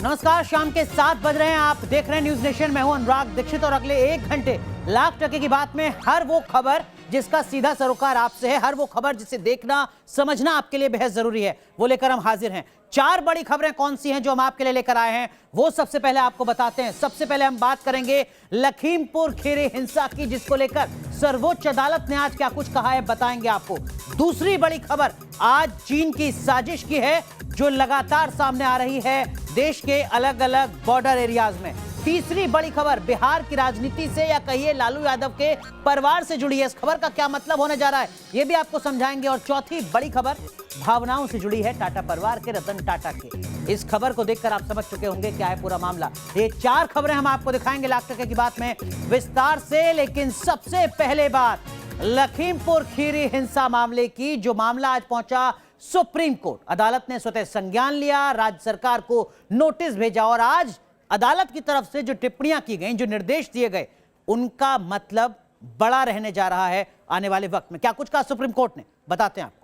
नमस्कार, शाम के 7 बज रहे हैं। आप देख रहे हैं न्यूज नेशन। मैं हूं अनुराग दीक्षित और अगले 1 घंटे लाख टके की बात में हर वो खबर जिसका सीधा सरोकार आपसे है, हर वो खबर जिसे देखना समझना आपके लिए बेहद जरूरी है, वो लेकर हम हाजिर हैं। 4 बड़ी खबरें कौन सी हैं जो हम आपके लिए लेकर आए हैं, वो सबसे पहले आपको बताते हैं। सबसे पहले हम बात करेंगे लखीमपुर खीरी हिंसा की, जिसको लेकर सर्वोच्च अदालत ने आज क्या कुछ कहा है, बताएंगे आपको। दूसरी बड़ी खबर आज चीन की साजिश की है, जो लगातार सामने आ रही है देश के अलग अलग बॉर्डर एरियाज में। तीसरी बड़ी खबर बिहार की राजनीति से या कहिए लालू यादव के परिवार से जुड़ी है। इस खबर का क्या मतलब होने जा रहा है, यह भी आपको समझाएंगे। और चौथी बड़ी खबर भावनाओं से जुड़ी है, टाटा परिवार के, रतन टाटा के। इस खबर को देखकर आप समझ चुके होंगे क्या है पूरा मामला। ये 4 खबरें हम आपको दिखाएंगे लाख टके की बात में विस्तार से। लेकिन सबसे पहले बात लखीमपुर खीरी हिंसा मामले की, जो मामला आज पहुंचा सुप्रीम कोर्ट। अदालत ने स्वतः संज्ञान लिया, राज्य सरकार को नोटिस भेजा और आज अदालत की तरफ से जो टिप्पणियां की गई, जो निर्देश दिए गए, उनका मतलब बड़ा रहने जा रहा है आने वाले वक्त में। क्या कुछ कहा सुप्रीम कोर्ट ने, बताते हैं आपको।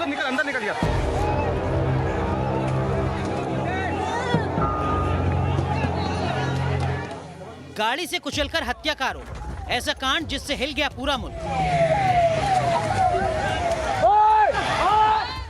निकल, अंदर निकल गया। गाड़ी से कुचलकर हत्या का आरोप, ऐसा कांड जिससे हिल गया पूरा मुल्क।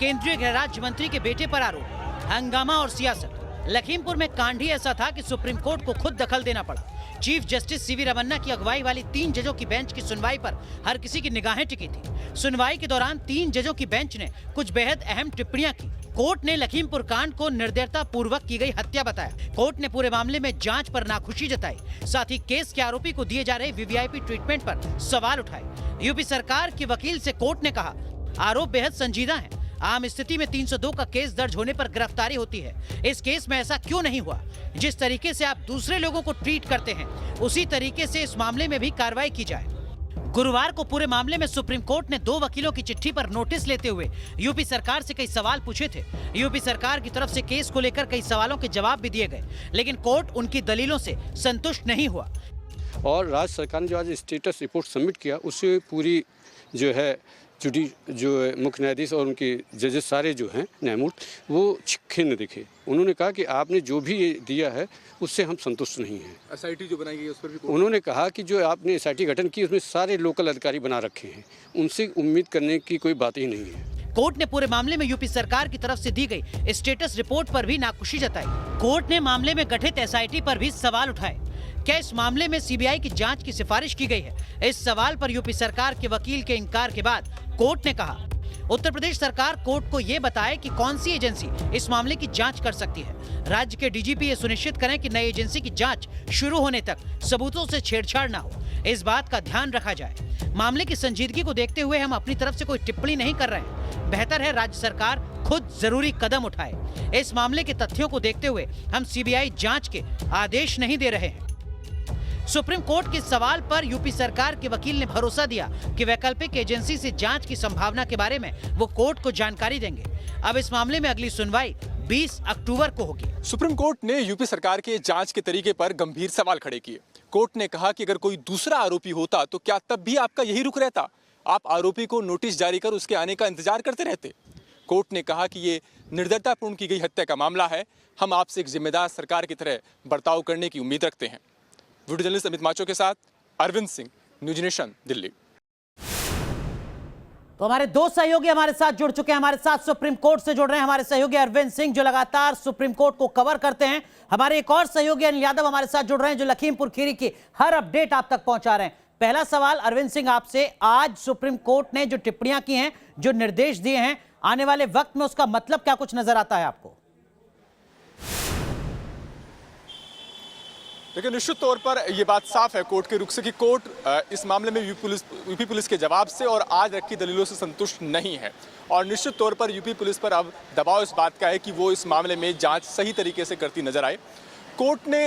केंद्रीय गृह राज्य मंत्री के बेटे पर आरोप, हंगामा और सियासत। लखीमपुर में कांड ही ऐसा था कि सुप्रीम कोर्ट को खुद दखल देना पड़ा। चीफ जस्टिस सीवी रमन्ना की अगुवाई वाली 3 जजों की बेंच की सुनवाई पर हर किसी की निगाहें टिकी थी। सुनवाई के दौरान 3 जजों की बेंच ने कुछ बेहद अहम टिप्पणियां की। कोर्ट ने लखीमपुर कांड को निर्दयता पूर्वक की गई हत्या बताया। कोर्ट ने पूरे मामले में जांच पर नाखुशी जताई, साथ ही केस के आरोपी को दिए जा रहे वीवीआईपी ट्रीटमेंट पर सवाल उठाए। यूपी सरकार के वकील से कोर्ट ने कहा, आरोप बेहद संजीदा है। आम स्थिति में 302 का केस दर्ज होने पर गिरफ्तारी होती है। इस केस में ऐसा क्यों नहीं हुआ? जिस तरीके से आप दूसरे लोगों को ट्रीट करते हैं, उसी तरीके से इस मामले में भी कार्रवाई की जाए। गुरुवार को पूरे मामले में सुप्रीम कोर्ट ने 2 वकीलों की चिट्ठी पर नोटिस लेते हुए यूपी सरकार से कई सवाल पूछे थे। यूपी सरकार की तरफ से केस को लेकर कई सवालों के जवाब भी दिए गए, लेकिन कोर्ट उनकी दलीलों से संतुष्ट नहीं हुआ। और राज्य सरकार ने जो आज स्टेटस रिपोर्ट सबमिट किया, उससे पूरी जो है जो मुख्य न्यायाधीश और उनके जजेस सारे जो हैं न्यायमूर्ति, वो खिन्न दिखे। उन्होंने कहा कि आपने जो भी ये दिया है उससे हम संतुष्ट नहीं हैं। एसआईटी जो बनाई गई उस पर भी उन्होंने कहा कि जो आपने एसआईटी गठन की उसमें सारे लोकल अधिकारी बना रखे हैं, उनसे उम्मीद करने की कोई बात ही नहीं है। कोर्ट ने पूरे मामले में यूपी सरकार की तरफ से दी गई स्टेटस रिपोर्ट पर भी नाखुशी जताई। कोर्ट ने मामले में गठित एसआईटी पर भी सवाल उठाए। क्या इस मामले में सीबीआई की जांच की सिफारिश की गई है? इस सवाल पर यूपी सरकार के वकील के इंकार के बाद कोर्ट ने कहा, उत्तर प्रदेश सरकार कोर्ट को ये बताए कि कौन सी एजेंसी इस मामले की जांच कर सकती है। राज्य के डीजीपी ये सुनिश्चित करें कि नई एजेंसी की जांच शुरू होने तक सबूतों से छेड़छाड़ न हो, इस बात का ध्यान रखा जाए। मामले की संजीदगी को देखते हुए हम अपनी तरफ से कोई टिप्पणी नहीं कर रहे हैं। बेहतर है राज्य सरकार खुद जरूरी कदम उठाए। इस मामले के तथ्यों को देखते हुए हम सीबीआई जांच के आदेश नहीं दे रहे हैं। सुप्रीम कोर्ट के सवाल पर यूपी सरकार के वकील ने भरोसा दिया कि वैकल्पिक एजेंसी से जांच की संभावना के बारे में वो कोर्ट को जानकारी देंगे। अब इस मामले में अगली सुनवाई 20 अक्टूबर को होगी। सुप्रीम कोर्ट ने यूपी सरकार के जांच के तरीके पर गंभीर सवाल खड़े किए। कोर्ट ने कहा कि अगर कोई दूसरा आरोपी होता तो क्या तब भी आपका यही रुख रहता? आप आरोपी को नोटिस जारी कर उसके आने का इंतजार करते रहते? कोर्ट ने कहा कि ये निर्दयतापूर्ण की गई हत्या का मामला है। हम आपसे एक जिम्मेदार सरकार की तरह बर्ताव करने की उम्मीद रखते हैं। वीडियो जर्नलिस्ट अमित माचो के साथ अरविंद सिंह, न्यूज नेशन, दिल्ली। तो हमारे 2 सहयोगी हमारे साथ जुड़ चुके हैं। हमारे साथ सुप्रीम कोर्ट से जुड़ रहे हैं हमारे सहयोगी अरविंद सिंह, जो लगातार सुप्रीम कोर्ट को कवर करते हैं। हमारे एक और सहयोगी अनिल यादव हमारे साथ जुड़ रहे हैं, जो लखीमपुर खीरी की हर अपडेट आप तक पहुंचा रहे हैं। पहला सवाल अरविंद सिंह आपसे, आज सुप्रीम कोर्ट ने जो टिप्पणियां की हैं, जो निर्देश दिए हैं, आने वाले वक्त में उसका मतलब क्या कुछ नजर आता है आपको? लेकिन निश्चित तौर पर यह बात साफ है कोर्ट के रुख से कि कोर्ट इस मामले में यूपी पुलिस के जवाब से और आज रखी दलीलों से संतुष्ट नहीं है। और निश्चित तौर पर यूपी पुलिस पर अब दबाव इस बात का है कि वो इस मामले में जांच सही तरीके से करती नजर आए। कोर्ट ने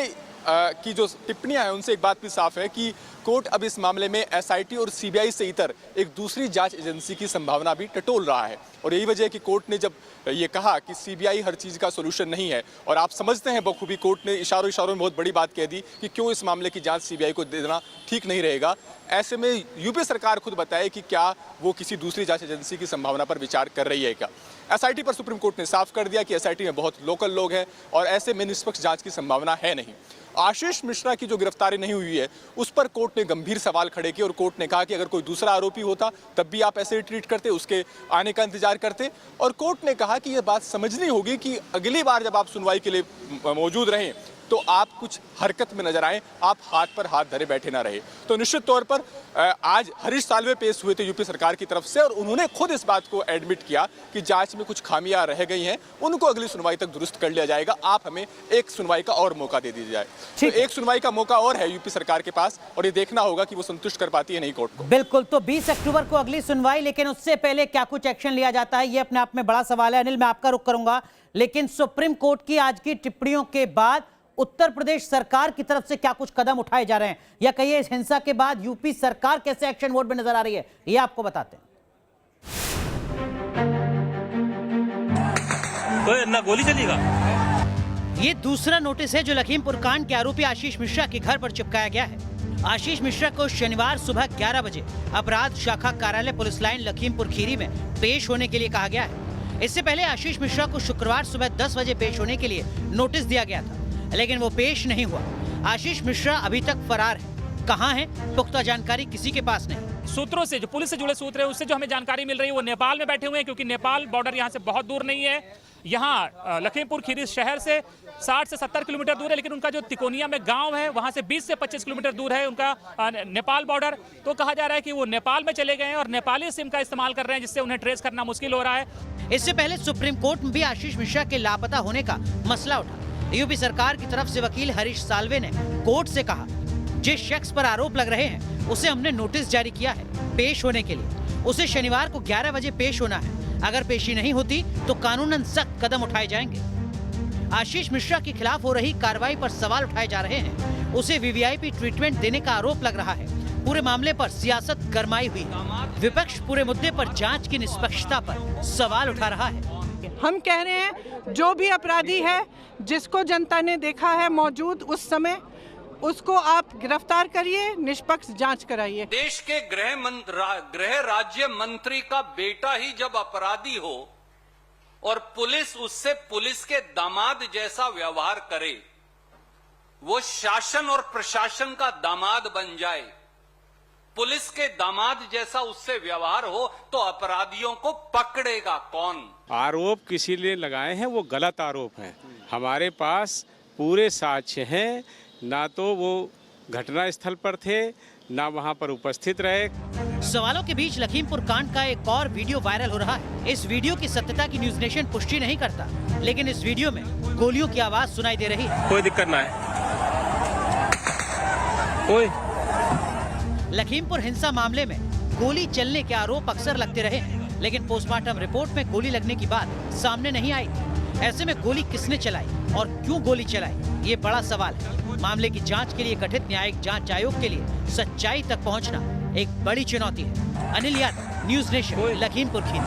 की जो टिप्पणियां हैं उनसे एक बात भी साफ है कि कोर्ट अब इस मामले में एसआईटी और सीबीआई से इतर एक दूसरी जांच एजेंसी की संभावना भी टटोल रहा है। और यही वजह है कि कोर्ट ने जब ये कहा कि सीबीआई हर चीज़ का सोल्यूशन नहीं है, और आप समझते हैं बखूबी कोर्ट ने इशारों में बहुत बड़ी बात कह दी कि क्यों इस मामले की जांच सीबीआई को देना ठीक नहीं रहेगा। ऐसे में यूपी सरकार खुद बताए कि क्या वो किसी दूसरी जांच एजेंसी की संभावना पर विचार कर रही है क्या। एसआईटी पर सुप्रीम कोर्ट ने साफ कर दिया कि एसआईटी में बहुत लोकल लोग हैं और ऐसे में निष्पक्ष जांच की संभावना है नहीं। आशीष मिश्रा की जो गिरफ्तारी नहीं हुई है उस पर कोर्ट ने गंभीर सवाल खड़े किए और कोर्ट ने कहा कि अगर कोई दूसरा आरोपी होता तब भी आप ऐसे ट्रीट करते, उसके आने का इंतजार करते। और कोर्ट ने कहा कि यह बात समझनी होगी कि अगली बार जब आप सुनवाई के लिए मौजूद रहें तो आप कुछ हरकत में नजर आए, आप हाथ पर हाथ धरे बैठे ना रहे। तो निश्चित तौर पर आज हरीश साल्वे पेश हुए थे यूपी सरकार की तरफ से और उन्होंने खुद इस बात को एडमिट किया कि जांच में कुछ खामियां रह गई हैं, उनको अगली सुनवाई तक दुरुस्त कर लिया जाएगा। आप हमें एक सुनवाई का और मौका दे दीजिए जाए। तो एक सुनवाई का मौका और है यूपी सरकार के पास और ये देखना होगा कि वो संतुष्ट कर पाती है नहीं कोर्ट को। बिल्कुल, तो 20 अक्टूबर को अगली सुनवाई, लेकिन उससे पहले क्या कुछ एक्शन लिया जाता है ये अपने आप में बड़ा सवाल है। अनिल, मैं आपका रुख करूंगा, लेकिन सुप्रीम कोर्ट की आज की टिप्पणियों के बाद उत्तर प्रदेश सरकार की तरफ से क्या कुछ कदम उठाए जा रहे हैं, या कहिए इस हिंसा के बाद यूपी सरकार कैसे एक्शन मोड में नजर आ रही है, ये आपको बताते हैं। तो ना गोली चलेगा। ये दूसरा नोटिस है जो लखीमपुर कांड के आरोपी आशीष मिश्रा के घर पर चिपकाया गया है। आशीष मिश्रा को शनिवार सुबह 11 बजे अपराध शाखा कार्यालय पुलिस लाइन लखीमपुर खीरी में पेश होने के लिए कहा गया है। इससे पहले आशीष मिश्रा को शुक्रवार सुबह 10 बजे पेश होने के लिए नोटिस दिया गया था, लेकिन वो पेश नहीं हुआ। आशीष मिश्रा अभी तक फरार है। कहां है, पुख्ता जानकारी किसी के पास नहीं। सूत्रों से, जो पुलिस से जुड़े सूत्र है, उससे जो हमें जानकारी मिल रही है वो नेपाल में बैठे हुए हैं, क्योंकि नेपाल बॉर्डर यहाँ से बहुत दूर नहीं है। यहाँ लखीमपुर खीरी शहर से 60 से 70 किलोमीटर दूर है, लेकिन उनका जो तिकोनिया में गांव है वहां से 20 से 25 किलोमीटर दूर है उनका नेपाल बॉर्डर। तो कहा जा रहा है कि वो नेपाल में चले गए हैं और नेपाली सिम का इस्तेमाल कर रहे हैं, जिससे उन्हें ट्रेस करना मुश्किल हो रहा है। इससे पहले सुप्रीम कोर्ट में भी आशीष मिश्रा के लापता होने का मसला उठा। यूपी सरकार की तरफ से वकील हरीश साल्वे ने कोर्ट से कहा, जिस शख्स पर आरोप लग रहे हैं उसे हमने नोटिस जारी किया है पेश होने के लिए। उसे शनिवार को 11 बजे पेश होना है। अगर पेशी नहीं होती तो कानूनन सख्त कदम उठाए जाएंगे। आशीष मिश्रा के खिलाफ हो रही कार्रवाई पर सवाल उठाए जा रहे हैं। उसे वीवीआईपी ट्रीटमेंट देने का आरोप लग रहा है। पूरे मामले पर सियासत गरमाई हुई। विपक्ष पूरे मुद्दे पर जांच की निष्पक्षता पर सवाल उठा रहा है। हम कह रहे हैं जो भी अपराधी है, जिसको जनता ने देखा है मौजूद उस समय, उसको आप गिरफ्तार करिए, निष्पक्ष जांच कराइए। देश के गृह राज्य मंत्री का बेटा ही जब अपराधी हो और पुलिस उससे पुलिस के दामाद जैसा व्यवहार करे, वो शासन और प्रशासन का दामाद बन जाए, पुलिस के दामाद जैसा उससे व्यवहार हो, तो अपराधियों को पकड़ेगा कौन? आरोप किसी ने लगाए हैं वो गलत आरोप हैं। हमारे पास पूरे साक्ष्य हैं, ना तो वो घटना स्थल पर थे, ना वहां पर उपस्थित रहे। सवालों के बीच लखीमपुर कांड का एक और वीडियो वायरल हो रहा है। इस वीडियो की सत्यता की न्यूज नेशन पुष्टि नहीं करता, लेकिन इस वीडियो में गोलियों की आवाज सुनाई दे रही है। कोई दिक्कत ना है। कोई लखीमपुर हिंसा मामले में गोली चलने के आरोप अक्सर लगते रहे हैं, लेकिन पोस्टमार्टम रिपोर्ट में गोली लगने की बात सामने नहीं आई। ऐसे में गोली किसने चलाई और क्यों गोली चलाई, ये बड़ा सवाल है। मामले की जांच के लिए गठित न्यायिक जांच आयोग के लिए सच्चाई तक पहुंचना एक बड़ी चुनौती है। Anil Yadav, news nation, Lakhimpur Kheri.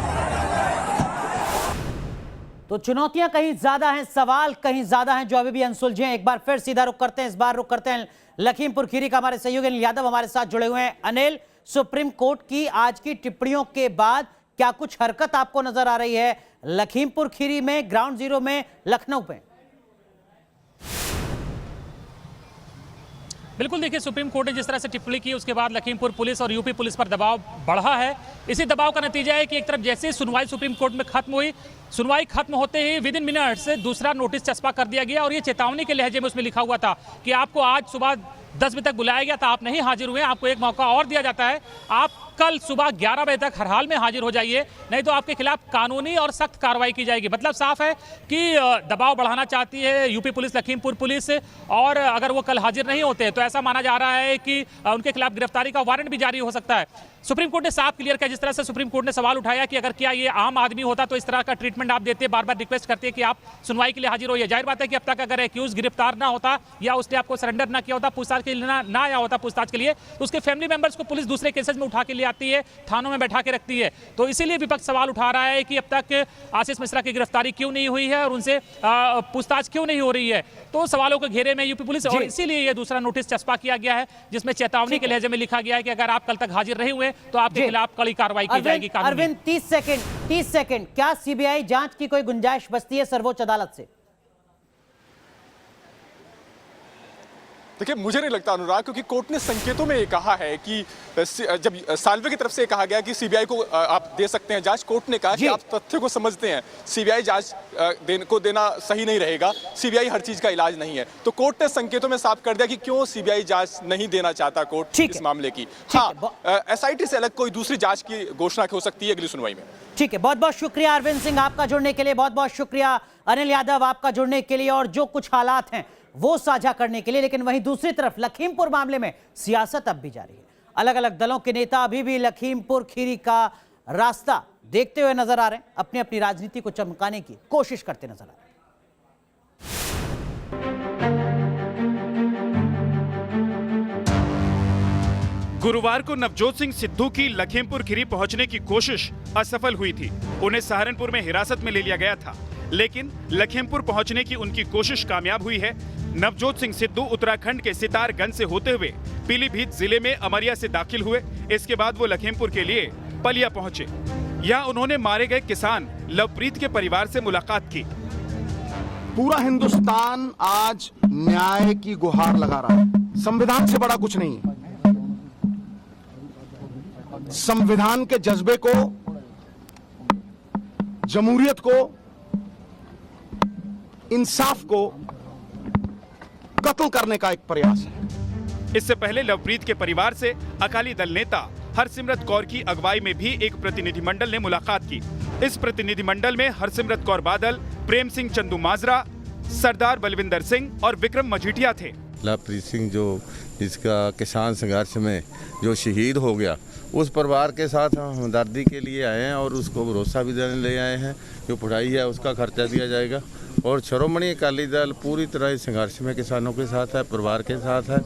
तो चुनौतियां कहीं ज्यादा हैं, सवाल कहीं ज्यादा हैं जो अभी भी अनसुलझे हैं। एक बार फिर सीधा रुख करते हैं, इस बार रुख करते हैं लखीमपुर खीरी का। हमारे सहयोगी अनिल यादव हमारे साथ जुड़े हुए हैं। अनिल, सुप्रीम कोर्ट की आज की टिप्पणियों के बाद क्या कुछ हरकत आपको नजर आ रही है लखीमपुर खीरी में, ग्राउंड जीरो में, लखनऊ पे? बिल्कुल, देखिए, सुप्रीम कोर्ट ने जिस तरह से टिप्पणी की उसके बाद लखीमपुर पुलिस और यूपी पुलिस पर दबाव बढ़ा है। इसी दबाव का नतीजा है कि एक तरफ जैसे सुनवाई सुप्रीम कोर्ट में खत्म हुई, सुनवाई खत्म होते ही विद इन मिनट्स दूसरा नोटिस चस्पा कर दिया गया और ये चेतावनी के लहजे में उसमें लिखा हुआ था कि आपको आज सुबह 10 बजे तक बुलाया गया था, आप नहीं हाजिर हुए, आपको एक मौका और दिया जाता है, आप कल सुबह 11 बजे तक हर हाल में हाजिर हो जाइए, नहीं तो आपके खिलाफ कानूनी और सख्त कार्रवाई की जाएगी। मतलब साफ है कि दबाव बढ़ाना चाहती है यूपी पुलिस, लखीमपुर पुलिस, और अगर वो कल हाजिर नहीं होते तो ऐसा माना जा रहा है कि उनके खिलाफ गिरफ्तारी का वारंट भी जारी हो सकता है। सुप्रीम कोर्ट ने साफ क्लियर किया, जिस तरह से सुप्रीम कोर्ट ने सवाल उठाया कि अगर क्या ये आम आदमी होता तो इस तरह का ट्रीटमेंट आप देते, बार बार रिक्वेस्ट करते कि आप सुनवाई के लिए हाजिर होइए। जाहिर बात है कि अब तक अगर एक्यूज गिरफ्तार ना होता या उसने आपको सरेंडर ना किया होता, पूछताछ के लिए ना आया होता पूछताछ के लिए, तो उसके फैमिली मेंबर्स को पुलिस दूसरे केसेस में उठा के ले आती है, थानों में बैठा के रखती है। तो इसीलिए विपक्ष सवाल उठा रहा है कि अब तक आशीष मिश्रा की गिरफ्तारी क्यों नहीं हुई है और उनसे पूछताछ क्यों नहीं हो रही है। तो सवालों के घेरे में यूपी पुलिस, और इसीलिए ये दूसरा नोटिस चस्पा किया गया है जिसमें चेतावनी के लहजे में लिखा गया है कि अगर आप कल तक हाजिर नहीं हुए तो आपके खिलाफ कड़ी कार्रवाई की जाएगी। अरविंद 30 सेकंड, क्या सीबीआई जांच की कोई गुंजाइश बचती है सर्वोच्च अदालत से? देखिए, मुझे नहीं लगता अनुराग, क्योंकि कोर्ट ने संकेतों में ये कहा है कि जब साल्वे की तरफ से कहा गया कि सीबीआई को आप दे सकते हैं जांच, कोर्ट ने कहा कि आप तथ्य को समझते हैं, सीबीआई जांच को देना सही नहीं रहेगा, सीबीआई हर चीज का इलाज नहीं है। तो कोर्ट ने संकेतों में साफ कर दिया कि क्यों सीबीआई जांच नहीं देना चाहता कोर्ट इस मामले की। हाँ, एसआईटी से अलग कोई दूसरी जांच की घोषणा हो सकती है अगली सुनवाई में। ठीक है, बहुत बहुत शुक्रिया अरविंद सिंह आपका जुड़ने के लिए, बहुत बहुत शुक्रिया अनिल यादव आपका जुड़ने के लिए और जो कुछ हालात हैं वो साझा करने के लिए। लेकिन वहीं दूसरी तरफ लखीमपुर मामले में सियासत अब भी जारी है। अलग अलग दलों के नेता अभी भी लखीमपुर खीरी का रास्ता देखते हुए नजर आ रहे हैं, अपनी अपनी राजनीति को चमकाने की कोशिश करते नजर आ रहे हैं। गुरुवार को नवजोत सिंह सिद्धू की लखीमपुर खीरी पहुंचने की कोशिश असफल हुई थी। उन्हें सहारनपुर में हिरासत में ले लिया गया था, लेकिन लखीमपुर पहुंचने की उनकी कोशिश कामयाब हुई है। नवजोत सिंह सिद्धू उत्तराखंड के सितारगंज से होते हुए पीलीभीत जिले में अमरिया से दाखिल हुए। इसके बाद वो लखीमपुर के लिए पलिया पहुंचे। यहाँ उन्होंने मारे गए किसान लवप्रीत के परिवार से मुलाकात की। पूरा हिंदुस्तान आज न्याय की गुहार लगा रहा है। संविधान से बड़ा कुछ नहीं है। संविधान के जज्बे को, जमहूरियत को, इंसाफ को कत्ल करने का एक प्रयास है। इससे पहले लवप्रीत के परिवार से अकाली दल नेता हरसिमरत कौर की अगुवाई में भी एक प्रतिनिधिमंडल ने मुलाकात की। इस प्रतिनिधिमंडल में हरसिमरत कौर बादल, प्रेम सिंह चंदू माजरा, सरदार बलविंदर सिंह और विक्रम मजीठिया थे। लवप्रीत सिंह जो जिसका किसान संघर्ष में जो शहीद हो गया, उस परिवार के साथ हम हमदर्दी के लिए आए हैं और उसको भरोसा भी देने ले आए हैं। जो पढ़ाई है उसका खर्चा दिया जाएगा और शिरोमणि अकाली दल पूरी तरह इस संघर्ष में किसानों के साथ है, परिवार के साथ है।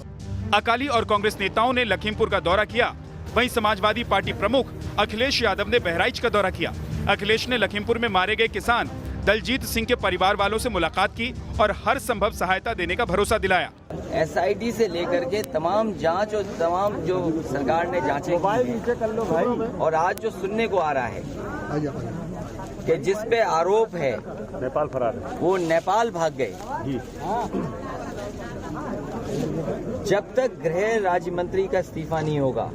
अकाली और कांग्रेस नेताओं ने लखीमपुर का दौरा किया। वहीं समाजवादी पार्टी प्रमुख अखिलेश यादव ने बहराइच का दौरा किया। अखिलेश ने लखीमपुर में मारे गए किसान दलजीत सिंह के परिवार वालों से मुलाकात की और हर संभव सहायता देने का भरोसा दिलाया। एसआईटी से लेकर के तमाम जांच और तमाम जो सरकार ने जांचें की और आज जो सुनने को आ रहा है कि जिस पे आरोप है नेपाल फरार है, वो नेपाल भाग गए। जब तक गृह राज्य मंत्री का इस्तीफा नहीं होगा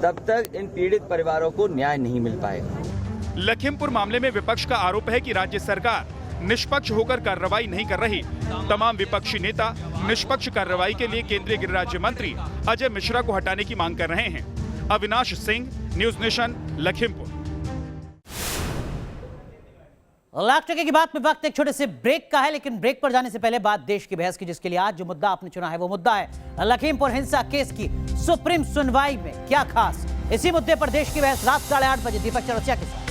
तब तक इन पीड़ित परिवारों को न्याय नहीं मिल पाएगा। लखीमपुर मामले में विपक्ष का आरोप है कि राज्य सरकार निष्पक्ष होकर कार्रवाई नहीं कर रही। तमाम विपक्षी नेता निष्पक्ष कार्रवाई के लिए केंद्रीय गृह राज्य मंत्री अजय मिश्रा को हटाने की मांग कर रहे हैं। Avinash Singh, news nation, Lakhimpur. लाख टके की बात में वक्त एक छोटे से ब्रेक का है, लेकिन ब्रेक पर जाने से पहले बात देश की बहस की, जिसके लिए आज जो मुद्दा आपने चुना है वो मुद्दा है लखीमपुर हिंसा केस की सुप्रीम सुनवाई में क्या खास। इसी मुद्दे पर देश की बहस रात 8:30 बजे दीपक चौरसिया के साथ।